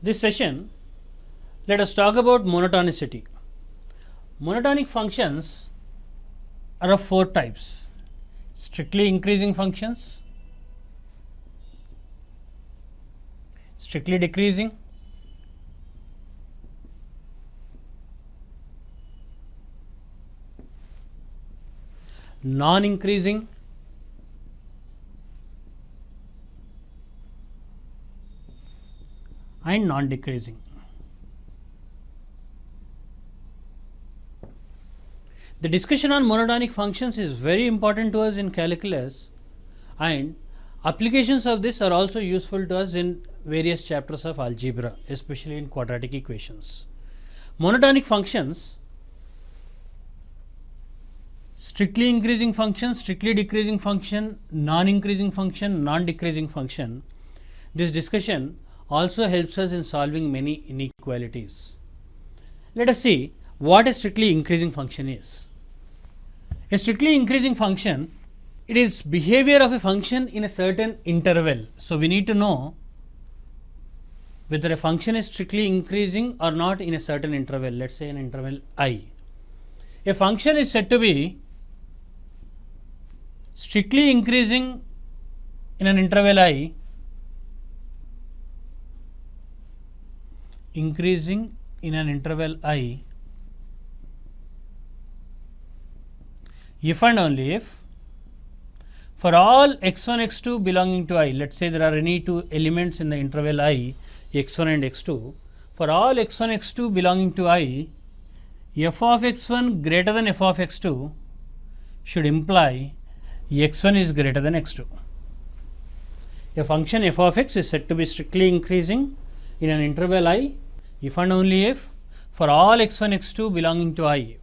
This session, let us talk about monotonicity. Monotonic functions are of four types: strictly increasing functions, strictly decreasing, non-increasing, and non-decreasing. The discussion on monotonic functions is very important to us in calculus, and applications of this are also useful to us in various chapters of algebra, especially in quadratic equations. Monotonic functions, strictly increasing function, strictly decreasing function, non-increasing function, non-decreasing function. This discussion also helps us in solving many inequalities. Let us see what a strictly increasing function is. A strictly increasing function, it is behavior of a function in a certain interval. So, we need to know whether a function is strictly increasing or not in a certain interval, let us say an interval I. A function is said to be strictly increasing in an interval I, increasing in an interval I, if and only if for all x1, x2 belonging to I, let us say there are any two elements in the interval I, x1 and x2, for all x1, x2 belonging to I, f of x1 greater than f of x2 should imply x1 is greater than x2. A function f of x is said to be strictly increasing in an interval I if and only if for all x1, x2 belonging to I,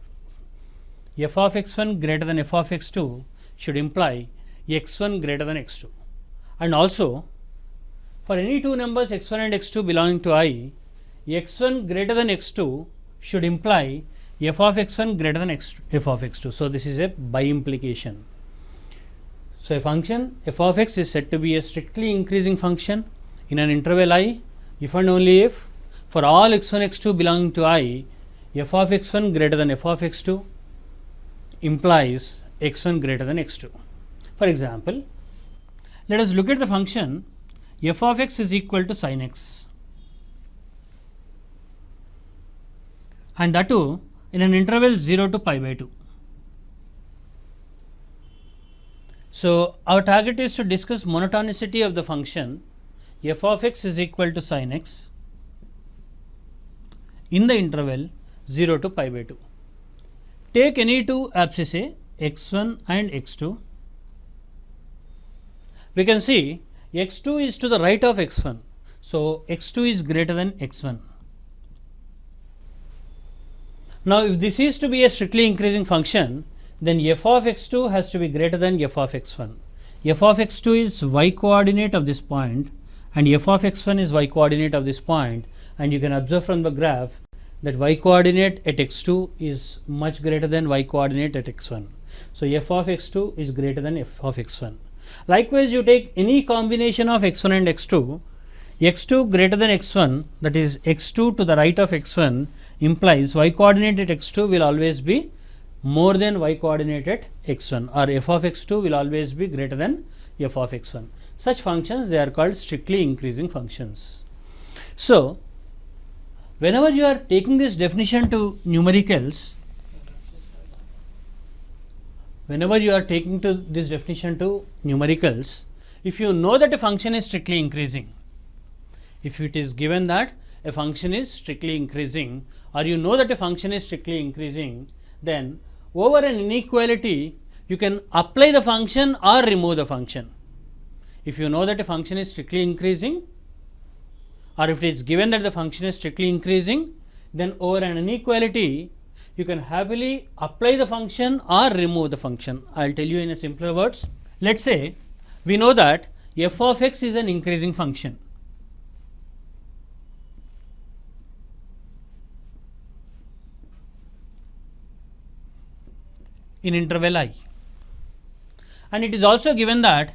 f of x1 greater than f of x2 should imply x1 greater than x2. And also for any two numbers x1 and x2 belonging to I, x1 greater than x2 should imply f of x1 greater than f of x2. So, this is a by implication. So, a function f of x is said to be a strictly increasing function in an interval I if and only if for all x1, x2 belonging to I, f of x1 greater than f of x2 implies x1 greater than x2. For example, let us look at the function f of x is equal to sin x, and that too in an interval 0 to pi by 2. So, our target is to discuss monotonicity of the function f of x is equal to sin x in the interval 0 to pi by 2. Take any two abscissae x1 and x2. We can see x2 is to the right of x1. So, x2 is greater than x1. Now, if this is to be a strictly increasing function, then f of x2 has to be greater than f of x1. f of x2 is y coordinate of this point and f of x1 is y coordinate of this point, and you can observe from the graph that y coordinate at x2 is much greater than y coordinate at x1. So, f of x2 is greater than f of x1. Likewise, you take any combination of x1 and x2, x2 greater than x1, that is x2 to the right of x1 implies y coordinate at x2 will always be more than y coordinate at x1, or f of x2 will always be greater than f of x1. Such functions, they are called strictly increasing functions. So, whenever you are taking this definition to numericals, if you know that a function is strictly increasing, if it is given that a function is strictly increasing, or you know that a function is strictly increasing, then over an inequality you can apply the function or remove the function. If you know that a function is strictly increasing, or if it is given that the function is strictly increasing, then over an inequality you can happily apply the function or remove the function. I will tell you in a simpler words. Let us say we know that f of x is an increasing function. In interval I, and it is also given that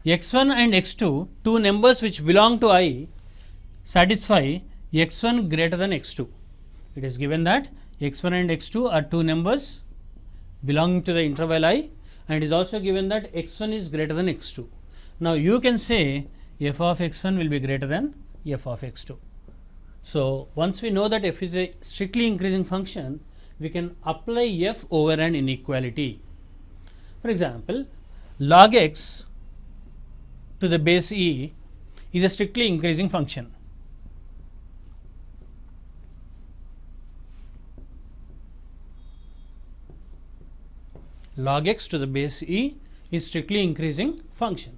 x1 and x2, two numbers which belong to I, satisfy x1 greater than x2. It is given that x1 and x2 are two numbers belonging to the interval I, and it is also given that x1 is greater than x2. Now you can say f of x1 will be greater than f of x2. So once we know that f is a strictly increasing function, we can apply f over an inequality. For example, log x to the base e is a strictly increasing function. Log x to the base e is strictly increasing function.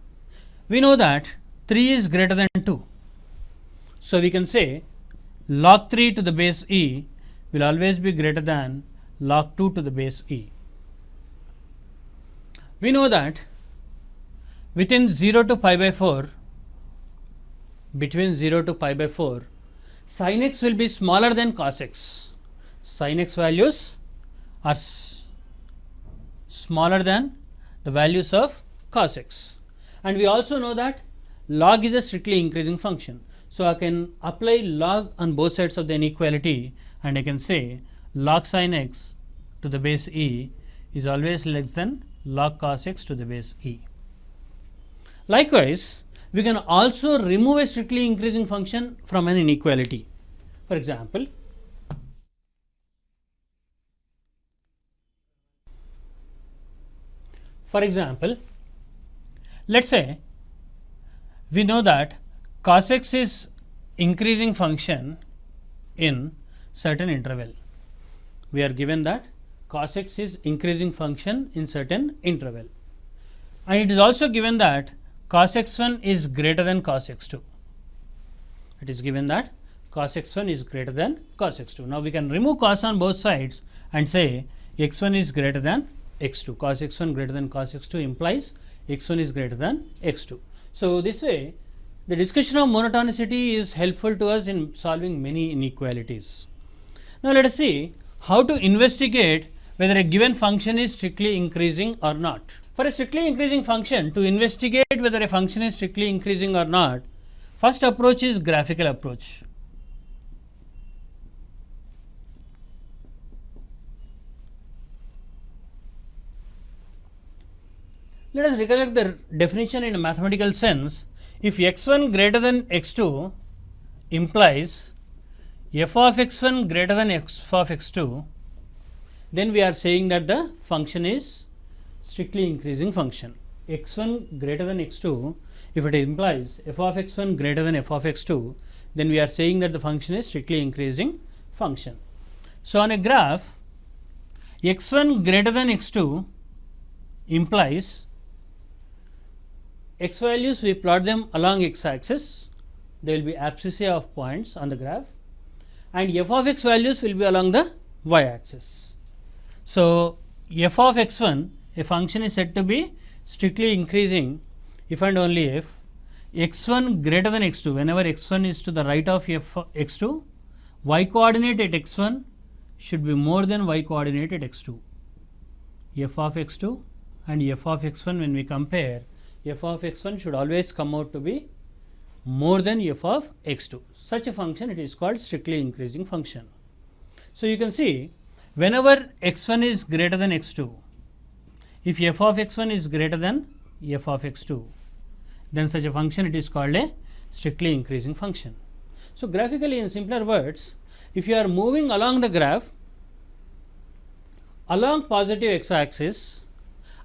We know that 3 is greater than 2. So we can say log 3 to the base e will always be greater than log 2 to the base e. We know that within 0 to pi by 4, between 0 to pi by 4, sin x will be smaller than cos x. Sin x values are smaller than the values of cos x. And we also know that log is a strictly increasing function. So I can apply log on both sides of the inequality, and I can say log sin x to the base e is always less than log cos x to the base e. Likewise, we can also remove a strictly increasing function from an inequality. For example, let's say we know that cos x is increasing function in certain interval. We are given that cos x is increasing function in certain interval, and it is also given that cos x1 is greater than cos x2. It is given that cos x1 is greater than cos x2. Now we can remove cos on both sides and say x1 is greater than x2. Cos x1 greater than cos x2 implies x1 is greater than x2. So this way the discussion of monotonicity is helpful to us in solving many inequalities. Now let us see how to investigate whether a given function is strictly increasing or not. For a strictly increasing function, to investigate whether a function is strictly increasing or not, first approach is graphical approach. Let us recollect the definition in a mathematical sense. If x1 greater than x2 implies f of x1 greater than f of x2, then we are saying that the function is strictly increasing function. X1 greater than x2, if it implies f of x1 greater than f of x2, then we are saying that the function is strictly increasing function. So on a graph, x1 greater than x2 implies x values, we plot them along x axis, there will be abscissa of points on the graph, and f of x values will be along the y axis. So f of x1, a function is said to be strictly increasing if and only if x1 greater than x2, whenever x1 is to the right of x2, y coordinate at x1 should be more than y coordinate at x2. F of x2 and f of x1, when we compare, f of x1 should always come out to be more than f of x2. Such a function, it is called strictly increasing function. So you can see, whenever x1 is greater than x2, if f of x1 is greater than f of x2, then such a function, it is called a strictly increasing function. So graphically, in simpler words, if you are moving along the graph along positive x axis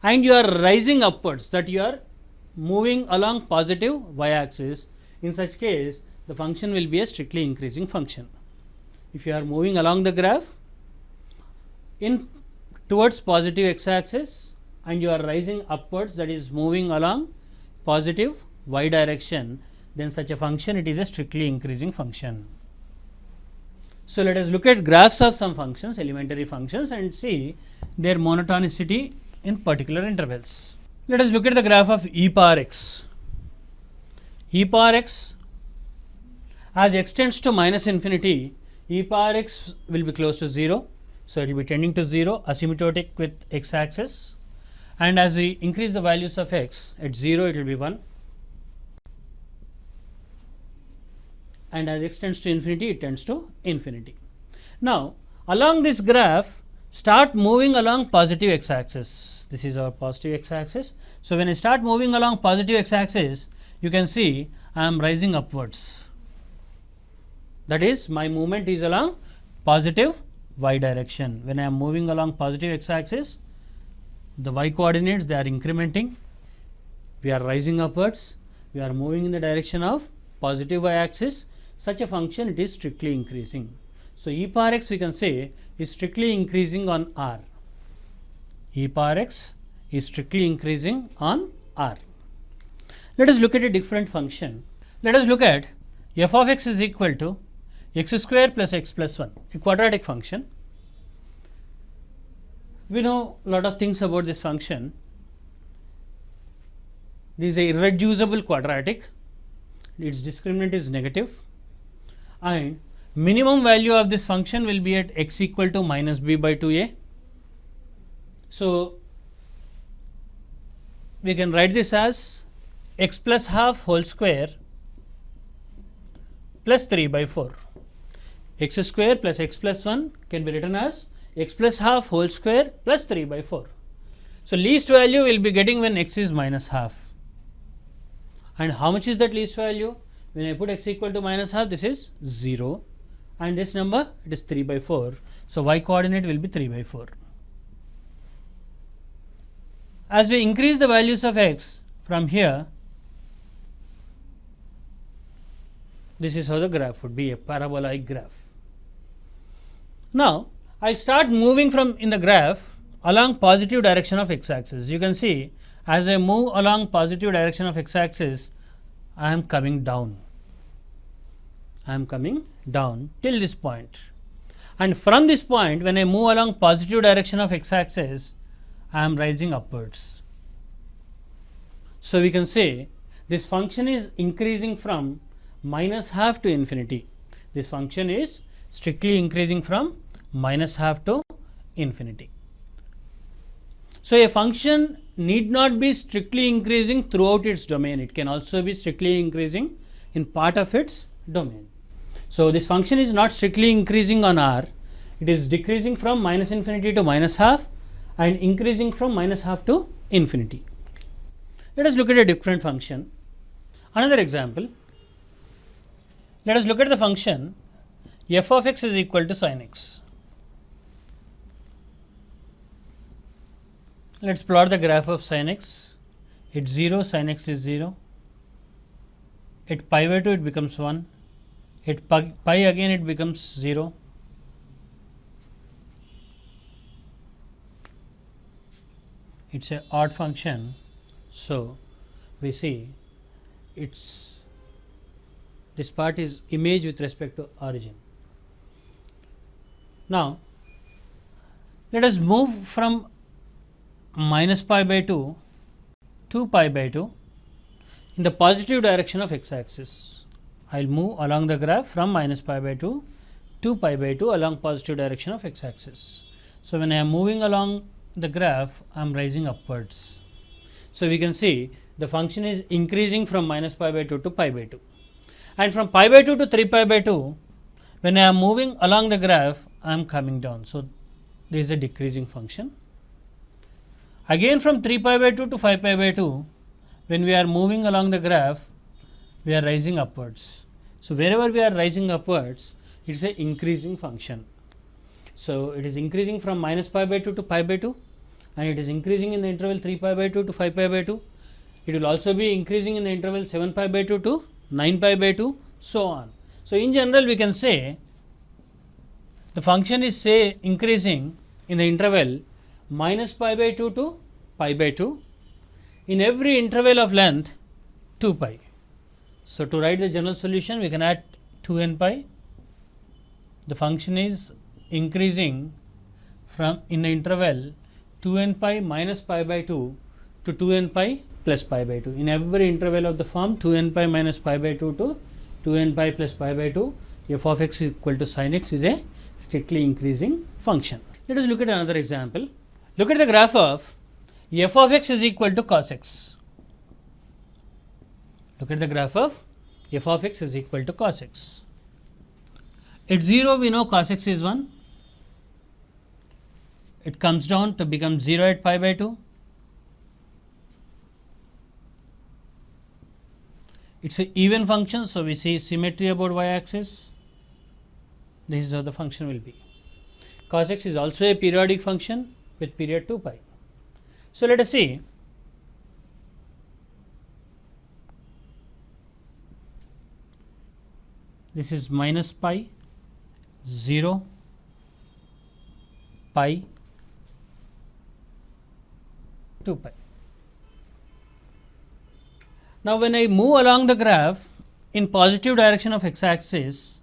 and you are rising upwards, that you are moving along positive y axis, in such case the function will be a strictly increasing function. If you are moving along the graph in towards positive x axis and you are rising upwards, that is moving along positive y direction, then such a function, it is a strictly increasing function. So let us look at graphs of some functions, elementary functions, and see their monotonicity in particular intervals. Let us look at the graph of e power x. E power x, as x tends to minus infinity, e power x will be close to 0. So it will be tending to 0, asymptotic with x axis, and as we increase the values of x, at 0 it will be 1, and as x tends to infinity, it tends to infinity. Now, along this graph, start moving along positive x axis. This is our positive x axis. So, when I start moving along positive x axis, you can see I am rising upwards. That is, my movement is along positive y direction. When I am moving along positive x axis, the y coordinates, they are incrementing. We are rising upwards. We are moving in the direction of positive y axis. Such a function, it is strictly increasing. So, e power x we can say is strictly increasing on R. E power x is strictly increasing on R. Let us look at a different function. Let us look at f of x is equal to x square plus x plus 1, a quadratic function. We know a lot of things about this function. This is a irreducible quadratic, its discriminant is negative, and minimum value of this function will be at x equal to minus b by 2a. So, we can write this as x plus half whole square plus 3 by 4. X square plus x plus 1 can be written as x plus half whole square plus 3 by 4. So, least value will be getting when x is minus half. And how much is that least value? When I put x equal to minus half, this is 0, and this number, it is 3 by 4. So, y coordinate will be 3 by 4. As we increase the values of x from here, this is how the graph would be, a parabolic graph. Now, I start moving from in the graph along positive direction of x axis. You can see as I move along positive direction of x axis, I am coming down. I am coming down till this point. And from this point, when I move along positive direction of x axis, I am rising upwards. So, we can say this function is increasing from minus half to infinity. This function is strictly increasing from minus half to infinity. So, a function need not be strictly increasing throughout its domain. It can also be strictly increasing in part of its domain. So, this function is not strictly increasing on R. It is decreasing from minus infinity to minus half and increasing from minus half to infinity. Let us look at a different function. Another example. Let us look at the function f of x is equal to sin x. Let us plot the graph of sin x. At 0, sin x is 0. At pi by 2, it becomes 1. At pi again, it becomes 0. It is an odd function. So, we see this part is image with respect to origin. Now, let us move from minus pi by 2 to pi by 2 in the positive direction of x axis. I will move along the graph from minus pi by 2 to pi by 2 along positive direction of x axis. So, when I am moving along the graph, I am rising upwards. So, we can see the function is increasing from minus pi by 2 to pi by 2, and from pi by 2 to 3 pi by 2, when I am moving along the graph, I am coming down. So, this is a decreasing function. Again from 3 pi by 2 to 5 pi by 2, when we are moving along the graph, we are rising upwards. So, wherever we are rising upwards, it is an increasing function. So, it is increasing from minus pi by 2 to pi by 2, and it is increasing in the interval 3 pi by 2 to 5 pi by 2. It will also be increasing in the interval 7 pi by 2 to 9 pi by 2, so on. So, in general, we can say the function is increasing in the interval minus pi by 2 to pi by 2 in every interval of length 2 pi. So, to write the general solution, we can add 2n pi. The function is increasing from in the interval 2n pi minus pi by 2 to 2n pi plus pi by 2. In every interval of the form 2n pi minus pi by 2 to 2n pi plus pi by 2, f of x is equal to sin x is a strictly increasing function. Let us look at another example. Look at the graph of f of x is equal to cos x. Look at the graph of f of x is equal to cos x. At 0 we know cos x is 1. It comes down to become 0 at pi by 2. It's an even function, so we see symmetry about y axis. This is how the function will be. Cos x is also a periodic function with period 2 pi. So let us see. This is minus pi, 0, pi, 2 pi. Now when I move along the graph in positive direction of x axis,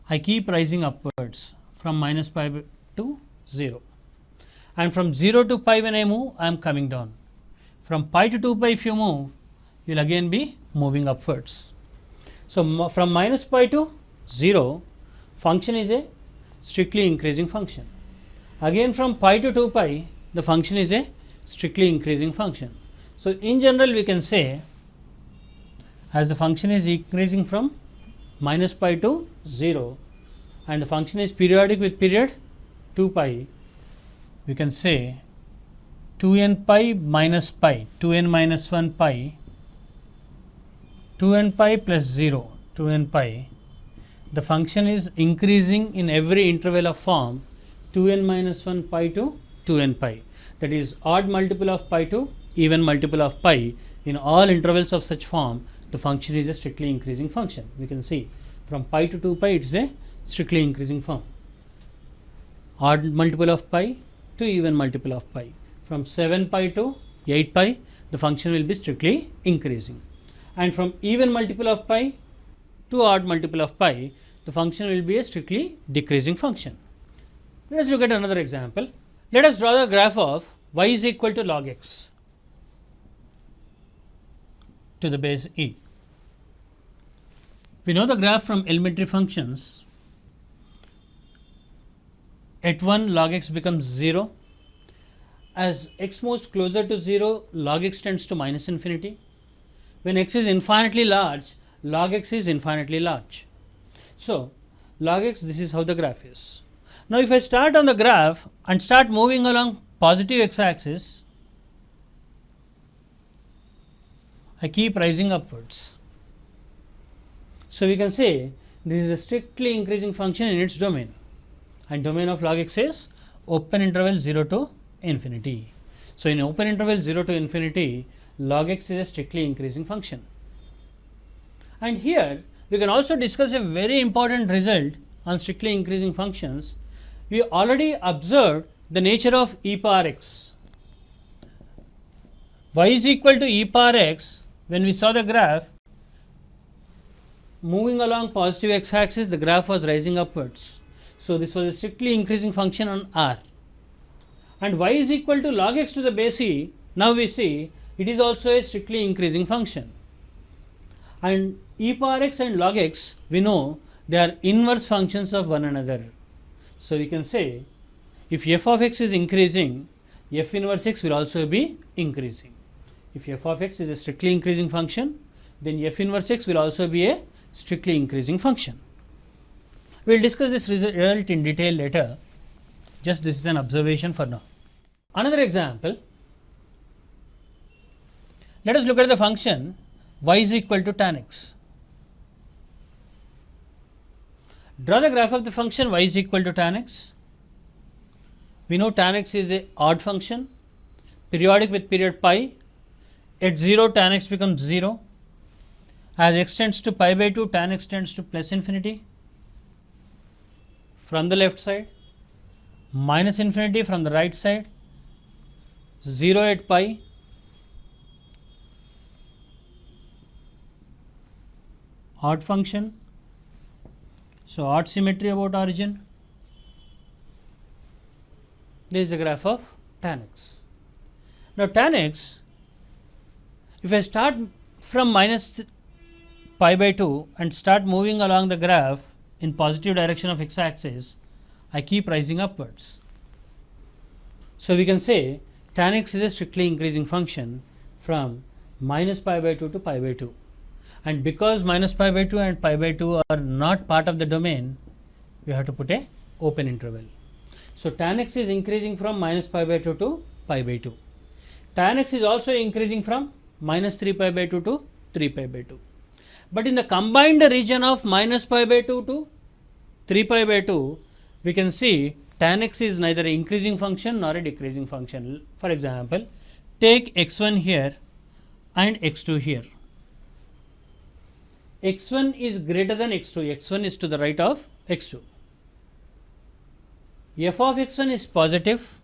I keep rising upwards from minus pi to 0, and from 0 to pi when I move, I am coming down. From pi to 2 pi if you move, you will again be moving upwards. So from minus pi to 0, function is a strictly increasing function. Again from pi to 2 pi, the function is a strictly increasing function. So in general we can say, as the function is increasing from minus pi to 0 and the function is periodic with period 2 pi, we can say 2n pi minus pi, 2n minus 1 pi, 2n pi plus 0, 2n pi. The function is increasing in every interval of form 2n minus 1 pi to 2n pi. That is odd multiple of pi to even multiple of pi. In all intervals of such form, the function is a strictly increasing function. We can see from pi to 2 pi, it is a strictly increasing form. Odd multiple of pi to even multiple of pi. From 7 pi to 8 pi, the function will be strictly increasing. And from even multiple of pi to odd multiple of pi, the function will be a strictly decreasing function. Let us look at another example. Let us draw the graph of y is equal to log x to the base e. We know the graph from elementary functions. At 1 log x becomes 0. As x moves closer to 0, log x tends to minus infinity. When x is infinitely large, log x is infinitely large. So log x, this is how the graph is. Now if I start on the graph and start moving along positive x axis, I keep rising upwards. So we can say this is a strictly increasing function in its domain, and domain of log x is open interval 0 to infinity. So in open interval 0 to infinity, log x is a strictly increasing function. And here we can also discuss a very important result on strictly increasing functions. We already observed the nature of e power x. Y is equal to e power x. When we saw the graph moving along positive x axis, the graph was rising upwards. So this was a strictly increasing function on R. And y is equal to log x to the base e. Now we see it is also a strictly increasing function. And e power x and log x, we know they are inverse functions of one another. So we can say if f of x is increasing, f inverse x will also be increasing. If f of x is a strictly increasing function, then f inverse x will also be a strictly increasing function. We will discuss this result in detail later. Just this is an observation for now. Another example, let us look at the function y is equal to tan x. Draw the graph of the function y is equal to tan x. We know tan x is a odd function, periodic with period pi. At 0, tan x becomes 0. As x tends to pi by 2, tan x tends to plus infinity from the left side, minus infinity from the right side, 0 at pi, odd function. So odd symmetry about origin. This is the graph of tan x. Now tan x, if I start from minus pi by 2 and start moving along the graph in positive direction of x axis, I keep rising upwards. So we can say tan x is a strictly increasing function from minus pi by 2 to pi by 2. and because minus pi by 2 and pi by 2 are not part of the domain, we have to put a open interval. So tan x is increasing from minus pi by 2 to pi by 2. Tan x is also increasing from minus 3 pi by 2 to 3 pi by 2. But in the combined region of minus pi by 2 to 3 pi by 2, we can see tan x is neither an increasing function nor a decreasing function. For example, take x1 here and x2 here. x1 is greater than x2, x1 is to the right of x2. F of x1 is positive,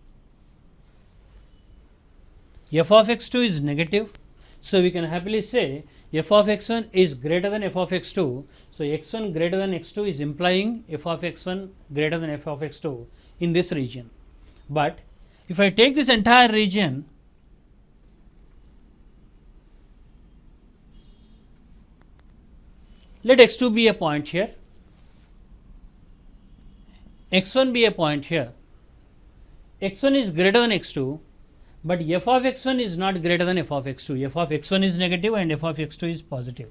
f of x2 is negative. So we can happily say f of x1 is greater than f of x2. So x1 greater than x2 is implying f of x1 greater than f of x2 in this region. But if I take this entire region, let x2 be a point here, x1 be a point here. x1 is greater than x2, but f of x1 is not greater than f of x2. f of x1 is negative and f of x2 is positive.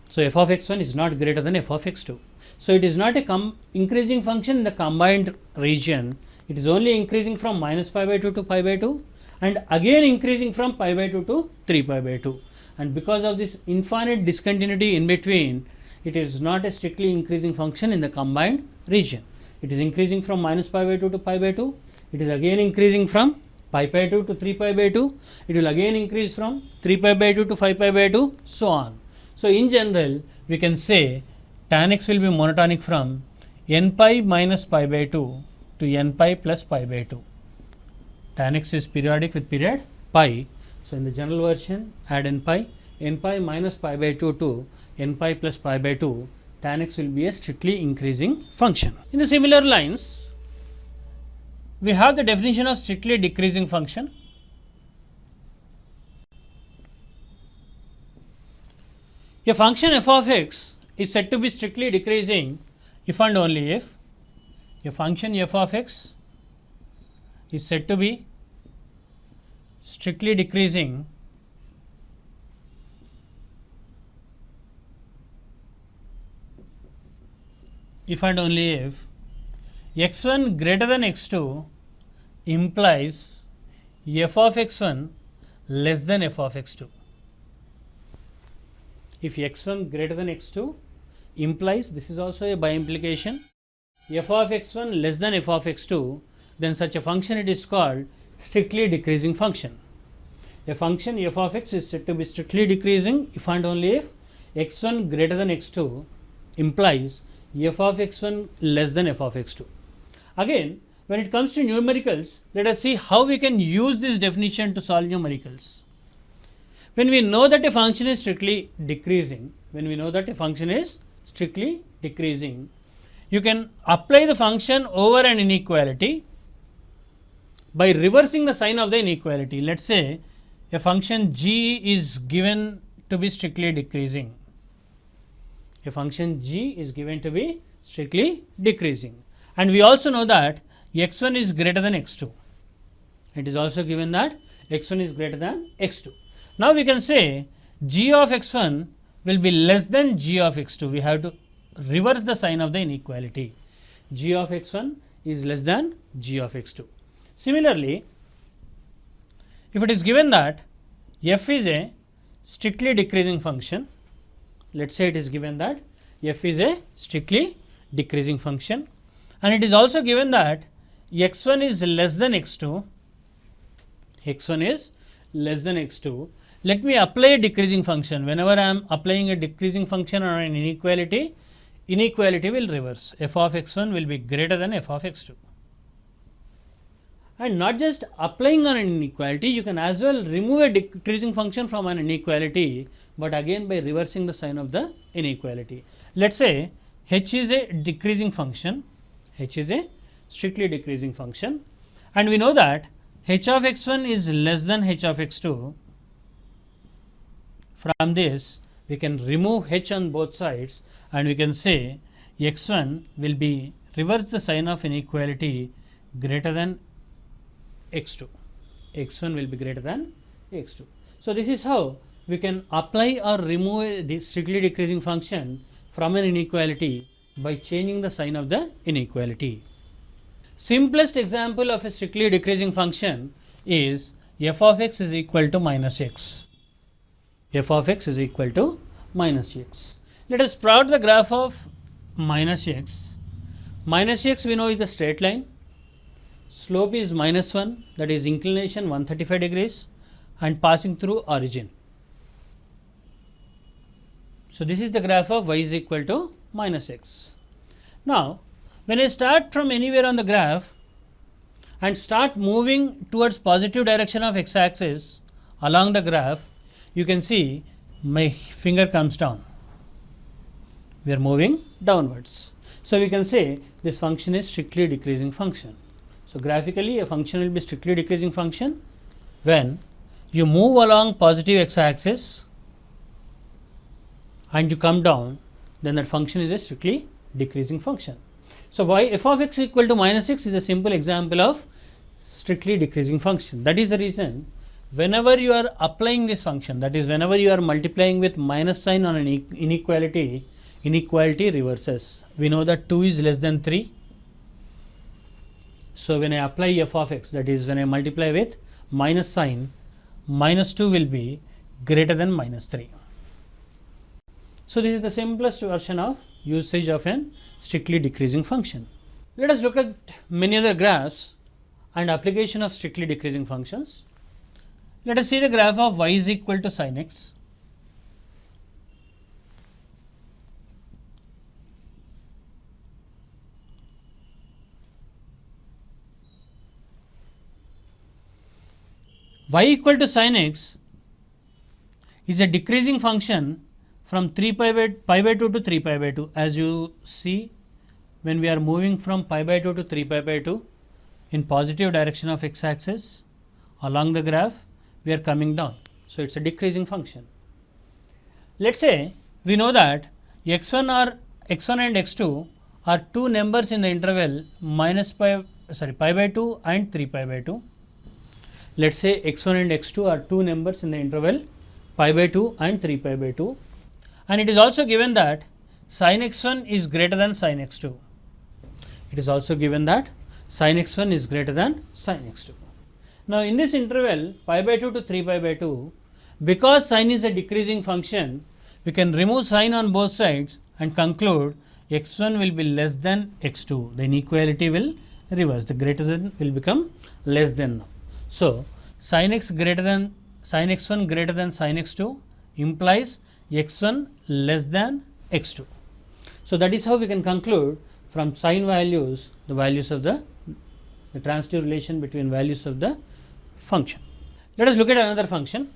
So f of x1 is not greater than f of x2. So it is not a increasing function in the combined region. It is only increasing from minus pi by 2 to pi by 2 and again increasing from pi by 2 to 3 pi by 2. And because of this infinite discontinuity in between, it is not a strictly increasing function in the combined region. It is increasing from minus pi by 2 to pi by 2. It is again increasing from pi by 2 to 3 pi by 2. It will again increase from 3 pi by 2 to 5 pi by 2, so on. So in general, we can say tan x will be monotonic from n pi minus pi by 2 to n pi plus pi by 2. Tan x is periodic with period pi. So in the general version, add n pi minus pi by 2 to n pi plus pi by 2, tan x will be a strictly increasing function. In the similar lines, we have the definition of strictly decreasing function. A function f of x is said to be strictly decreasing if and only if a function f of x is said to be strictly decreasing if and only if x1 greater than x2 implies f of x1 less than f of x2. If x1 greater than x2 implies, this is also a by implication, f of x1 less than f of x2, then such a function it is called strictly decreasing function. A function f of x is said to be strictly decreasing if and only if x1 greater than x2 implies f of x1 less than f of x2. Again, when it comes to numericals, let us see how we can use this definition to solve numericals. When we know that a function is strictly decreasing, you can apply the function over an inequality by reversing the sign of the inequality. Let us say a function g is given to be strictly decreasing. A function g is given to be strictly decreasing. And we also know that x1 is greater than x2. It is also given that x1 is greater than x2. Now we can say g of x1 will be less than g of x2. We have to reverse the sign of the inequality. G of x1 is less than g of x2. Similarly, if it is given that f is a strictly decreasing function, let us say it is given that f is a strictly decreasing function, and it is also given that x1 is less than x2, let me apply a decreasing function. Whenever I am applying a decreasing function on an inequality will reverse. F of x1 will be greater than f of x2. And not just applying on an inequality, you can as well remove a decreasing function from an inequality, but again by reversing the sign of the inequality. Let us say h is a decreasing function, h is a strictly decreasing function, and we know that h of x1 is less than h of x2. From this, we can remove h on both sides and we can say x1 will be reverse the sign of inequality greater than x2. x1 will be greater than x2. So this is how we can apply or remove the strictly decreasing function from an inequality by changing the sign of the inequality. Simplest example of a strictly decreasing function is f of x is equal to minus x. F of x is equal to minus x. Let us plot the graph of minus x. Minus x we know is a straight line. Slope is minus 1, that is inclination 135 degrees and passing through origin. So, this is the graph of y is equal to minus x. Now, when I start from anywhere on the graph and start moving towards positive direction of x axis along the graph, you can see my finger comes down. We are moving downwards. So, we can say this function is strictly decreasing function. So, graphically a function will be strictly decreasing function when you move along positive x axis and you come down, then that function is a strictly decreasing function. So, y f of x equal to minus x is a simple example of strictly decreasing function. That is the reason whenever you are applying this function, that is whenever you are multiplying with minus sign on an inequality, inequality reverses. We know that 2 is less than 3. So, when I apply f of x, that is when I multiply with minus sign, minus 2 will be greater than minus 3. So, this is the simplest version of usage of an strictly decreasing function. Let us look at many other graphs and application of strictly decreasing functions. Let us see the graph of y is equal to sin x. Y equal to sin x is a decreasing function from 3 pi by 2 to 3 pi by 2. As you see, when we are moving from pi by 2 to 3 pi by 2 in positive direction of x axis along the graph, we are coming down. So, it is a decreasing function. Let us say we know that x1 and x2 are two numbers in the interval pi by 2 and 3 pi by 2. Let us say x1 and x2 are two numbers in the interval pi by 2 and 3 pi by 2, and it is also given that sin x1 is greater than sin x2. It is also given that sin x1 is greater than sin x2. Now, in this interval pi by 2 to 3 pi by 2, because sin is a decreasing function, we can remove sin on both sides and conclude x1 will be less than x2. The inequality will reverse, the greater than will become less than. So, sin x1 greater than sin x2 implies x1 less than x2. So, that is how we can conclude from sign values the values of the transitive relation between values of the function. Let us look at another function.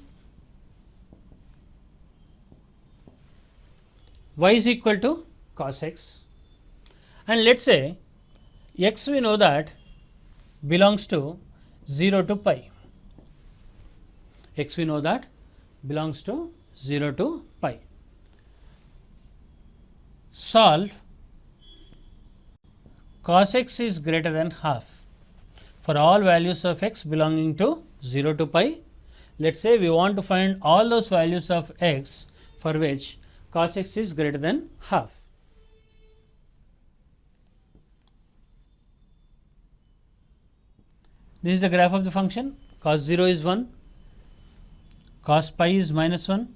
Y is equal to cos x, and let us say x we know that belongs to 0 to pi. X we know that belongs to 0 to pi. Solve cos x is greater than half for all values of x belonging to 0 to pi. Let us say we want to find all those values of x for which cos x is greater than half. This is the graph of the function. Cos 0 is 1, cos pi is minus 1.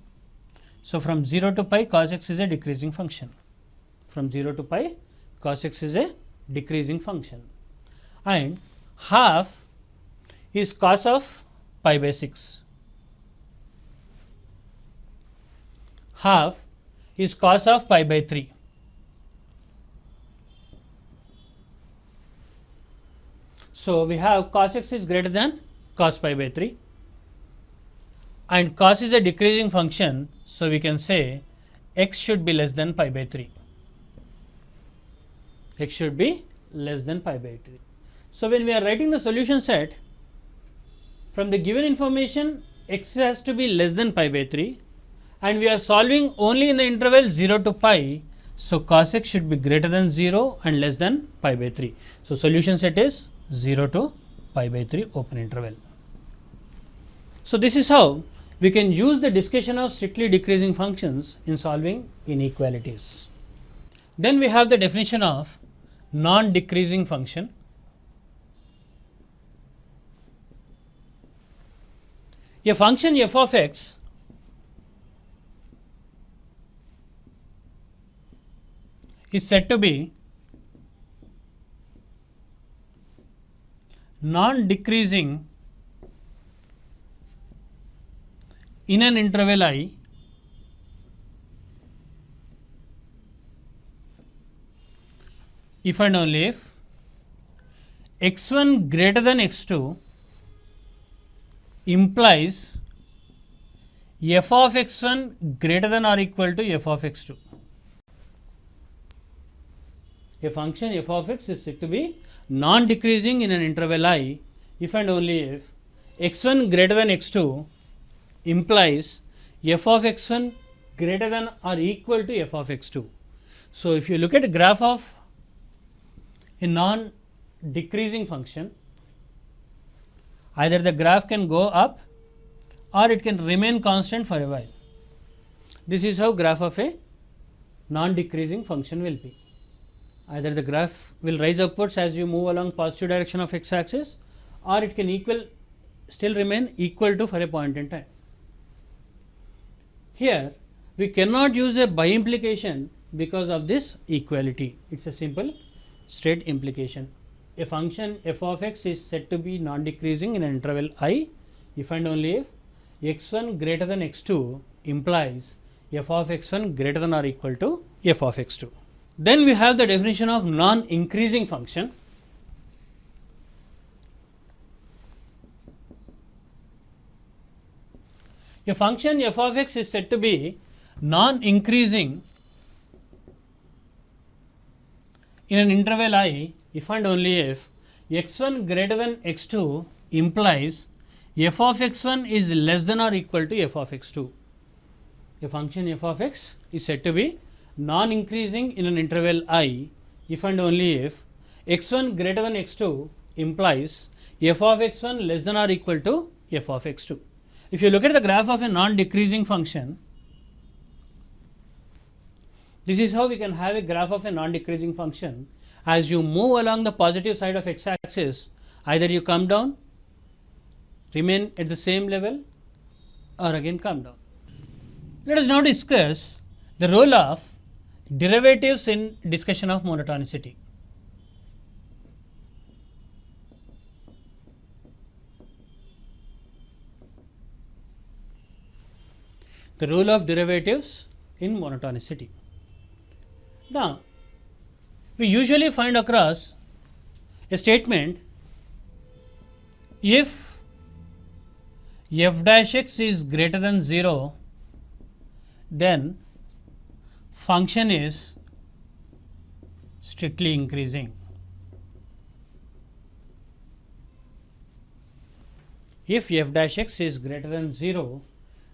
So, from 0 to pi cos x is a decreasing function. From 0 to pi cos x is a decreasing function, and half is cos of pi by 6. Half is cos of pi by 3. So, we have cos x is greater than cos pi by 3, and cos is a decreasing function. So, we can say x should be less than pi by 3. X should be less than pi by 3. So, when we are writing the solution set, from the given information x has to be less than pi by 3, and we are solving only in the interval 0 to pi. So, cos x should be greater than 0 and less than pi by 3. So, solution set is 0 to pi by 3 open interval. So, this is how we can use the discussion of strictly decreasing functions in solving inequalities. Then we have the definition of non-decreasing function. A function f of x is said to be non-decreasing in an interval I if and only if x1 greater than x2 implies f of x1 greater than or equal to f of x2. A function f of x is said to be non-decreasing in an interval I if and only if x1 greater than x2 implies f of x1 greater than or equal to f of x2. So, if you look at a graph of a non-decreasing function, either the graph can go up or it can remain constant for a while. This is how graph of a non-decreasing function will be. Either the graph will rise upwards as you move along positive direction of x axis, or it can still remain equal to for a point in time. Here we cannot use a by implication because of this equality. It is a simple straight implication. A function f of x is said to be non-decreasing in an interval I if and only if x1 greater than x2 implies f of x1 greater than or equal to f of x2. Then we have the definition of non-increasing function. A function f of x is said to be non-increasing in an interval I if and only if x1 greater than x2 implies f of x1 is less than or equal to f of x2. A function f of x is said to be non-increasing in an interval I if and only if x1 greater than x2 implies f of x1 less than or equal to f of x2. If you look at the graph of a non-decreasing function, this is how we can have a graph of a non-decreasing function. As you move along the positive side of x axis, either you come down, remain at the same level, or again come down. Let us now discuss the role of derivatives in discussion of monotonicity. The role of derivatives in monotonicity. Now, we usually find across a statement if f dash x is greater than 0, then function is strictly increasing. If f dash x is greater than 0,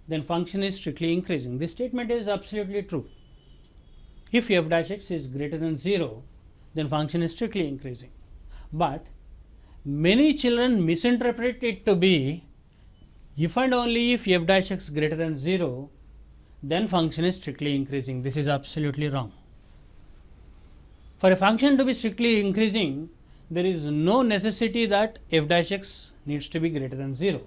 then function is strictly increasing. This statement is absolutely true. If f dash x is greater than 0, then function is strictly increasing. But many children misinterpret it to be if and only if f dash x greater than 0, then function is strictly increasing. This is absolutely wrong. For a function to be strictly increasing, there is no necessity that f dash x needs to be greater than 0.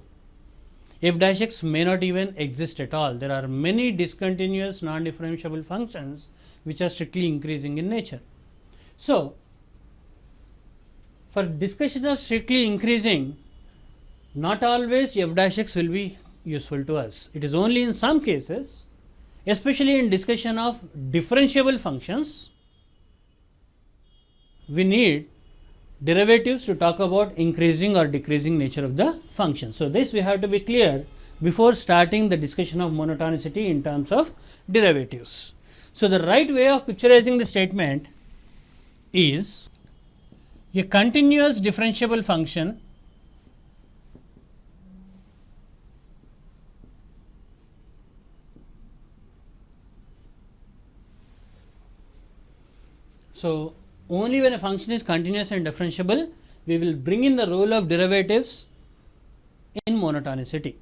F dash x may not even exist at all. There are many discontinuous non-differentiable functions which are strictly increasing in nature. So, for discussion of strictly increasing, not always f dash x will be useful to us. It is only in some cases, especially in discussion of differentiable functions, we need derivatives to talk about increasing or decreasing nature of the function. So, this we have to be clear before starting the discussion of monotonicity in terms of derivatives. So, the right way of picturizing the statement is a continuous differentiable function So, only when a function is continuous and differentiable, we will bring in the role of derivatives in monotonicity.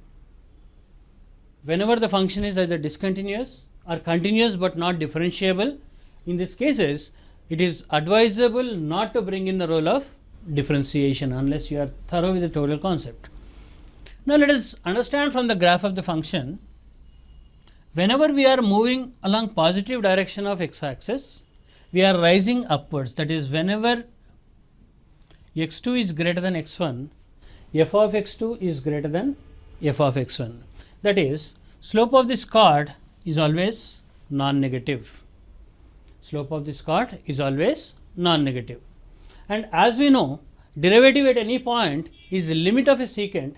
whenever the function is either discontinuous or continuous but not differentiable. In these cases, it is advisable not to bring in the role of differentiation unless you are thorough with the total concept. Now, let us understand from the graph of the function, whenever we are moving along positive direction of x-axis, we are rising upwards. That is, whenever x2 is greater than x1, f of x2 is greater than f of x1. That is, slope of this chord is always non-negative. Slope of this chord is always non-negative. And as we know, derivative at any point is the limit of a secant,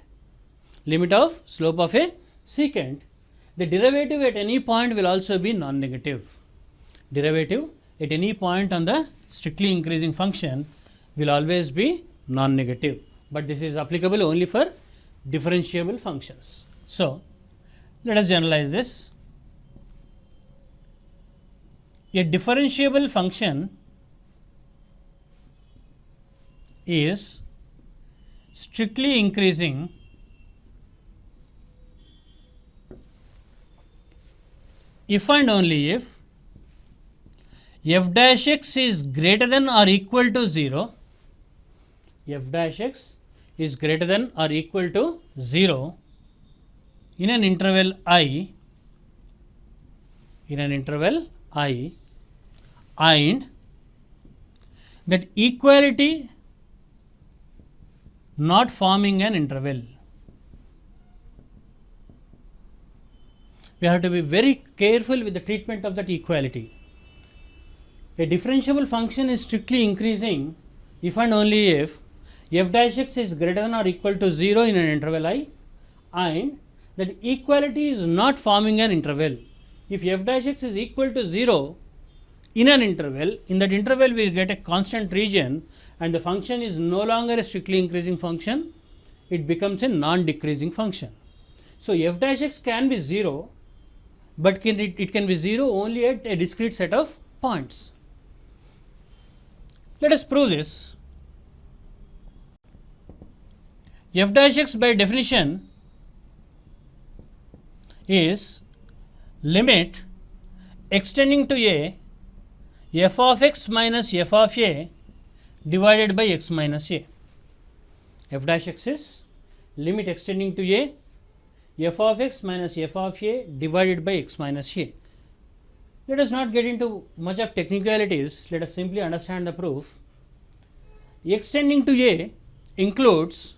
limit of slope of a secant. The derivative at any point will also be non-negative. Derivative at any point on the strictly increasing function will always be non-negative, but this is applicable only for differentiable functions. So, let us generalize this. A differentiable function is strictly increasing if and only if f dash x is greater than or equal to 0, f dash x is greater than or equal to 0 in an interval I, and that equality not forming an interval. We have to be very careful with the treatment of that equality. A differentiable function is strictly increasing if and only if f dash x is greater than or equal to 0 in an interval I, and that equality is not forming an interval. If f dash x is equal to 0 in an interval, in that interval we will get a constant region and the function is no longer a strictly increasing function, it becomes a non-decreasing function. So, f dash x can be 0, but it can be 0 only at a discrete set of points. Let us prove this. F dash x by definition is limit extending to a f of x minus f of a divided by x minus a. F dash x is limit extending to a f of x minus f of a divided by x minus a. Let us not get into much of technicalities, let us simply understand the proof. Extending to a includes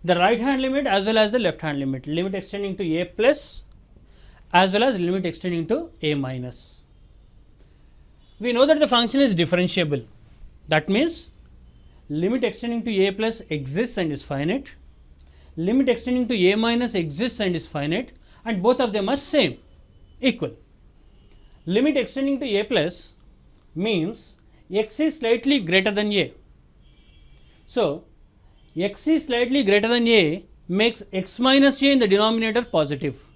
the right hand limit as well as the left hand limit, limit extending to a plus as well as limit extending to a minus. We know that the function is differentiable. That means limit extending to a plus exists and is finite, limit extending to a minus exists and is finite, and both of them are same, equal. Limit extending to a plus means x is slightly greater than a. So, x is slightly greater than a makes x minus a in the denominator positive.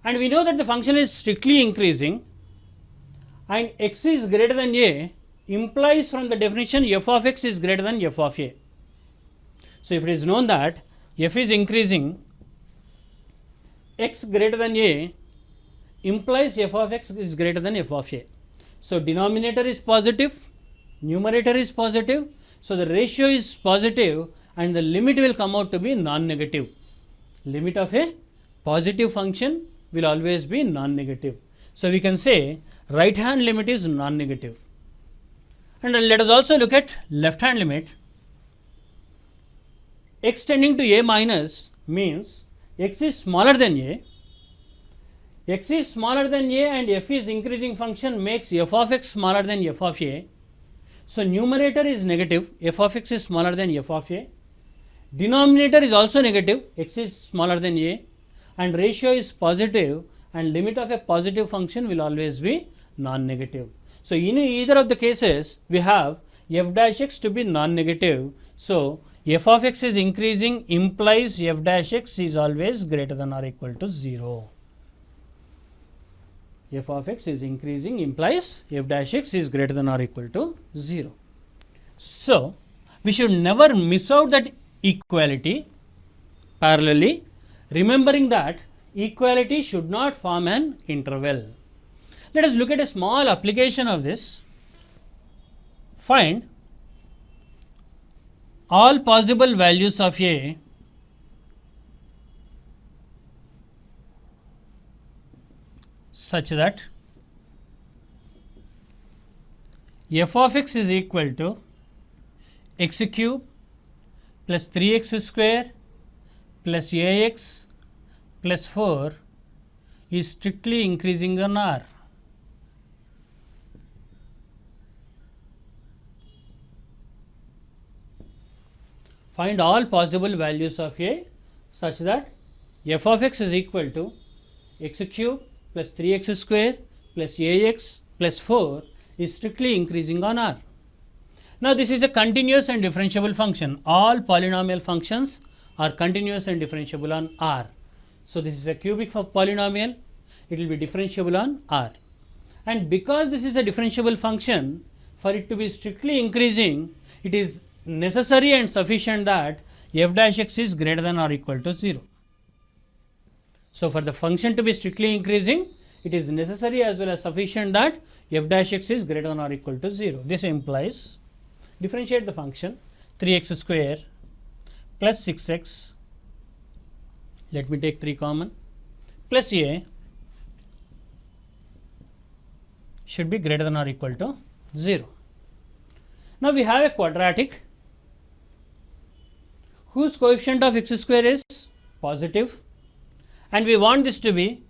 And we know that the function is strictly increasing and x is greater than a implies from the definition f of x is greater than f of a. So, if it is known that f is increasing, x greater than a implies f of x is greater than f of a. So, denominator is positive, numerator is positive. So, the ratio is positive and the limit will come out to be non-negative. Limit of a positive function will always be non-negative. So, we can say right hand limit is non-negative. And let us also look at left hand limit. X tending to a minus means x is smaller than a. X is smaller than a and f is increasing function makes f of x smaller than f of a. So, numerator is negative, f of x is smaller than f of a. Denominator is also negative, x is smaller than a, and ratio is positive, and limit of a positive function will always be non-negative. So, in either of the cases we have f dash x to be non-negative. So, f of x is increasing implies f dash x is always greater than or equal to 0. F of x is increasing implies f dash x is greater than or equal to 0. So, we should never miss out that equality. Parallelly, remembering that equality should not form an interval. Let us look at a small application of this. Find all possible values of A such that f of x is equal to x cube plus 3x square plus ax plus 4 is strictly increasing on R. Find all possible values of A such that f of x is equal to x cube plus 3x square plus ax plus 4 is strictly increasing on R. Now, this is a continuous and differentiable function. All polynomial functions are continuous and differentiable on R. So, this is a cubic polynomial, it will be differentiable on R. And because this is a differentiable function, for it to be strictly increasing, it is necessary and sufficient that f dash x is greater than or equal to 0. So, for the function to be strictly increasing, it is necessary as well as sufficient that f dash x is greater than or equal to 0. This implies, differentiate the function 3x square plus 6x, let me take 3 common, plus a should be greater than or equal to 0. Now, we have a quadratic whose coefficient of x square is positive, and we want this to be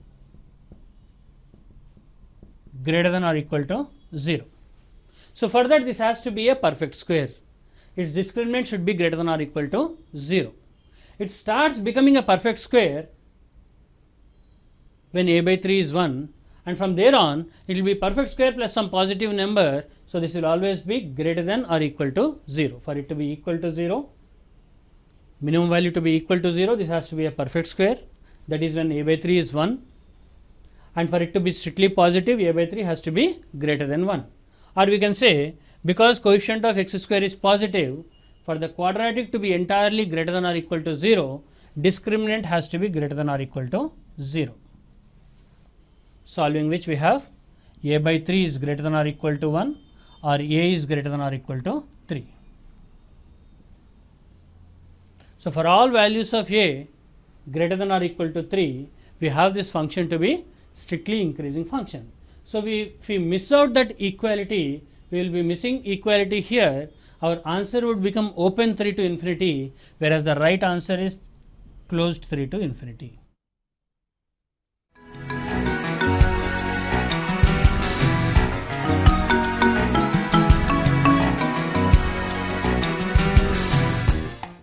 greater than or equal to 0. So, for that this has to be a perfect square. Its discriminant should be greater than or equal to 0. It starts becoming a perfect square when a by 3 is 1, and from there on it will be perfect square plus some positive number. So, this will always be greater than or equal to 0. For it to be equal to 0, minimum value to be equal to 0, this has to be a perfect square, that is when a by 3 is 1, and for it to be strictly positive, a by 3 has to be greater than 1. Or we can say, because coefficient of x square is positive, for the quadratic to be entirely greater than or equal to 0, discriminant has to be greater than or equal to 0. Solving which we have a by 3 is greater than or equal to 1, or a is greater than or equal to 3. So, for all values of a greater than or equal to 3, we have this function to be strictly increasing function. So, if we miss out that equality, we will be missing equality here. Our answer would become open 3 to infinity, whereas the right answer is closed 3 to infinity.